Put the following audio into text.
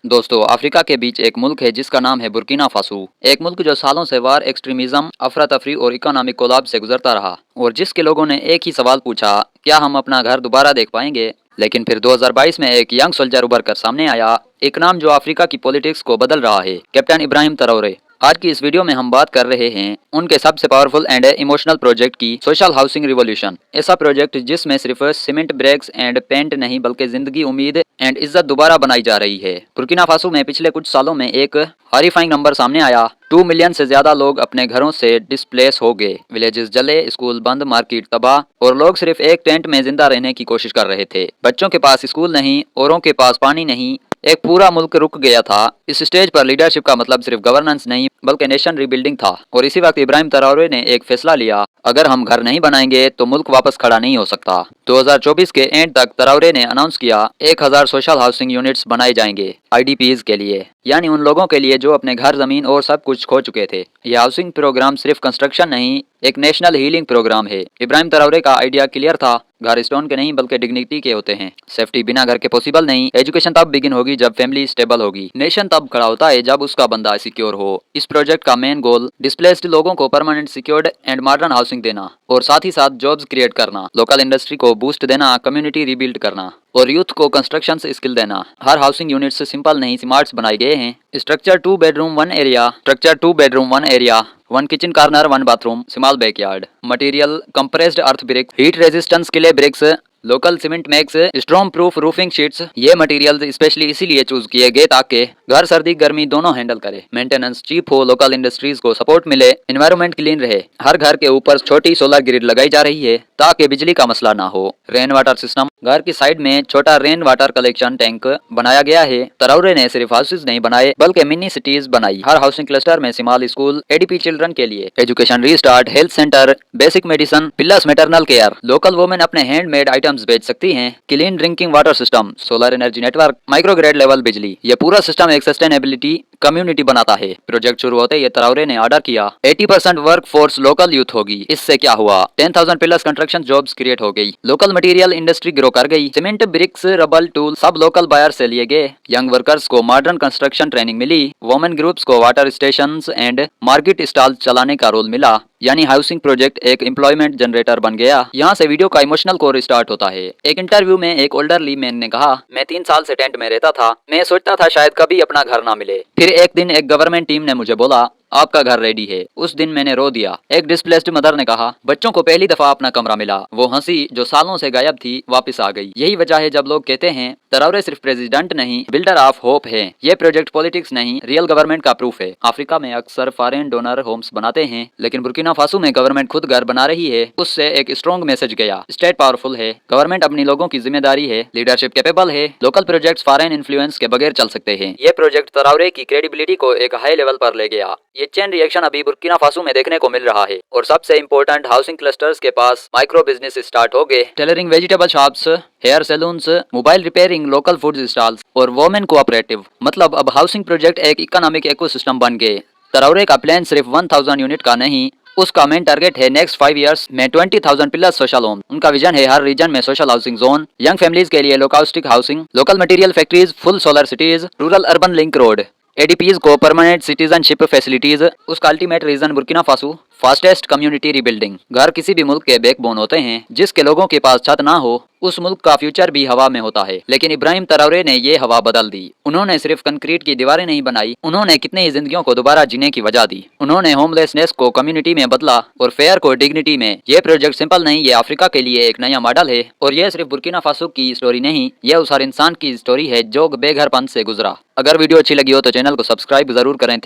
दोस्तों, अफ्रीका के बीच एक मुल्क है जिसका नाम है बुर्किना फासो। एक मुल्क जो सालों से वार, एक्सट्रीमिज्म, अफरा तफरी और इकोनॉमिक कोलैप्स से गुजरता रहा और जिसके लोगों ने एक ही सवाल पूछा, क्या हम अपना घर दोबारा देख पाएंगे। लेकिन फिर 2022 में एक यंग सोल्जर उभर कर सामने आया, एक नाम जो अफ्रीका की पॉलिटिक्स को बदल रहा है, कैप्टन इब्राहिम ट्रौरे। आज की इस वीडियो में हम बात कर रहे हैं उनके सबसे पावरफुल एंड इमोशनल प्रोजेक्ट की, सोशल हाउसिंग रिवॉल्यूशन। ऐसा प्रोजेक्ट जिसमें सिर्फ सीमेंट ब्रेक्स एंड पेंट नहीं बल्कि जिंदगी, उम्मीद एंड इज्जत दोबारा बनाई जा रही है। बुर्किना फासो में पिछले कुछ सालों में एक हॉरिफाइंग नंबर सामने आया। 2 मिलियन से ज्यादा लोग अपने घरों से डिस्प्लेस हो गए। विलेजेस जले, स्कूल बंद, मार्केट तबाह और लोग सिर्फ एक टेंट में जिंदा रहने की कोशिश कर रहे थे। बच्चों के पास स्कूल नहीं, औरों के पास पानी नहीं, एक पूरा मुल्क रुक गया था। इस स्टेज पर लीडरशिप का मतलब सिर्फ गवर्नेंस नहीं बल्कि नेशन रीबिल्डिंग था। और इसी वक्त इब्राहिम ट्रौरे ने एक फैसला लिया, अगर हम घर नहीं बनाएंगे तो मुल्क वापस खड़ा नहीं हो सकता। 2024 के एंड तक ट्रौरे ने अनाउंस किया 1000 सोशल हाउसिंग यूनिट्स बनाए जाएंगे IDPs के लिए, यानी उन लोगों के लिए जो अपने घर, जमीन और सब कुछ खो चुके थे। यह हाउसिंग प्रोग्राम सिर्फ कंस्ट्रक्शन नहीं, एक नेशनल हीलिंग प्रोग्राम है। इब्राहिम ट्रौरे का आइडिया क्लियर था, घर स्टोन के नहीं बल्कि डिग्निटी के होते हैं। सेफ्टी बिना घर के पॉसिबल नहीं। एजुकेशन तब बिगिन होगी जब फैमिली स्टेबल होगी। नेशन तब खड़ा होता है जब उसका बंदा सिक्योर हो। इस प्रोजेक्ट का मेन गोल डिस्प्लेस्ड लोगों को permanent secured and modern housing देना और साथ ही साथ जॉब्स क्रिएट करना, लोकल इंडस्ट्री को बूस्ट देना, कम्युनिटी रिबिल्ड करना और यूथ को कंस्ट्रक्शन से स्किल देना। हर हाउसिंग यूनिट से सिंपल नहीं स्मार्ट्स बनाए गए हैं। Structure 2 bedroom 1 area, 1 kitchen corner, 1 bathroom, small backyard. Material compressed earth brick, heat resistance clay bricks, local cement mix, storm proof roofing sheets. ये मटेरियल्स स्पेशली इसीलिए चूज किए गए ताकि घर सर्दी गर्मी दोनों हैंडल करे। मेंटेनेंस चीप हो, लोकल इंडस्ट्रीज को सपोर्ट मिले, एनवायरनमेंट क्लीन रहे। हर घर के ऊपर छोटी सोलर ग्रिड लगाई जा रही है ताकि बिजली का मसला ना हो। रेन वाटर सिस्टम, घर की साइड में छोटा रेन वाटर कलेक्शन टैंक बनाया गया है। ट्रौरे ने सिर्फ हाउसेज नहीं बनाए बल्कि मिनी सिटीज बनाई। हर हाउसिंग क्लस्टर में स्मॉल स्कूल, ADP चिल्ड्रन के लिए education restart, health centre, basic medicine plus maternal care. Local women अपने हैंडमेड आइटम्स बेच सकती हैं। Clean drinking water system, solar energy network, microgrid level बिजली। ये पूरा सिस्टम एक सस्टेनेबिलिटी कम्युनिटी बनाता है। प्रोजेक्ट शुरू होते ही ट्रौरे ने ऑर्डर किया 80% वर्क फोर्स लोकल यूथ होगी। इससे क्या हुआ, 10,000 प्लस कंस्ट्रक्शन जॉब्स क्रिएट हो गई। लोकल मटेरियल इंडस्ट्री ग्रो कर गई। सीमेंट, ब्रिक्स, रबल, टूल सब लोकल बायर से लिए गए। यंग वर्कर्स को मॉडर्न कंस्ट्रक्शन ट्रेनिंग मिली। वुमेन ग्रुप्स को water station and market stall चलाने का रोल मिला। यानी हाउसिंग प्रोजेक्ट एक एम्प्लॉयमेंट जनरेटर बन गया। यहाँ से वीडियो का इमोशनल कोर स्टार्ट होता है। एक इंटरव्यू में एक ओल्डरली मैन ने कहा, मैं 3 साल से टेंट में रहता था। मैं सोचता था शायद कभी अपना घर ना मिले। फिर एक दिन एक गवर्नमेंट टीम ने मुझे बोला, आपका घर रेडी है। उस दिन मैंने रो दिया। एक डिस्प्लेस्ड मदर ने कहा, बच्चों को पहली दफा अपना कमरा मिला। वो हंसी जो सालों से गायब थी वापस आ गई। यही वजह है जब लोग कहते हैं ट्रौरे सिर्फ प्रेसिडेंट नहीं, बिल्डर ऑफ होप है। ये प्रोजेक्ट पॉलिटिक्स नहीं, रियल गवर्नमेंट का प्रूफ है। अफ्रीका में अक्सर फॉरेन डोनर होम्स बनाते हैं, लेकिन बुर्किना फासो में गवर्नमेंट खुद घर बना रही है। उससे एक स्ट्रॉन्ग मैसेज गया, स्टेट पावरफुल है, गवर्नमेंट अपनी लोगों की जिम्मेदारी है, लीडरशिप कैपेबल है, लोकल प्रोजेक्ट्स फॉरेन इन्फ्लुएंस के बगैर चल सकते हैं। ये प्रोजेक्ट ट्रौरे की क्रेडिबिलिटी को एक हाई लेवल पर ले गया। ये चेन रिएक्शन अभी बुर्किना फासो में देखने को मिल रहा है। और सबसे इम्पोर्टेंट, हाउसिंग क्लस्टर्स के पास माइक्रो बिजनेस स्टार्ट हो गए। Tailoring, vegetable shops, hair salons, mobile repairing, local food stalls और वुमेन कोऑपरेटिव। मतलब अब हाउसिंग प्रोजेक्ट एक इकोनॉमिक इकोसिस्टम बन गए। ट्रौरे का प्लान सिर्फ 1000 यूनिट का नहीं, उसका मेन टारगेट है नेक्स्ट 5 इयर्स में 20,000 प्लस सोशल होम। उनका विजन है हर रीजन में social housing zone, young families के लिए low cost housing, local material factories, full solar cities, rural urban link road, ADPs को परमानेंट सिटीजनशिप फैसिलिटीज। उसका ultimate region Burkina Faso fastest community rebuilding. घर किसी भी मुल्क के बैकबोन होते हैं। जिसके लोगों के पास छत ना हो उस मुल्क का फ्यूचर भी हवा में होता है। लेकिन इब्राहिम ट्रौरे ने ये हवा बदल दी। उन्होंने सिर्फ कंक्रीट की दीवारें नहीं बनाई, उन्होंने कितनी ही जिंदगियों को दोबारा जीने की वजह दी। उन्होंने होमलेसनेस को कम्युनिटी में बदला और फेयर को डिग्निटी में। ये प्रोजेक्ट सिंपल नहीं, ये अफ्रीका के लिए एक नया मॉडल है। और ये सिर्फ बुर्किना फासो की स्टोरी नहीं, ये उस हर इंसान की स्टोरी है जो बेघरपन से गुजरा। अगर वीडियो अच्छी लगी हो तो चैनल को सब्सक्राइब जरूर करें।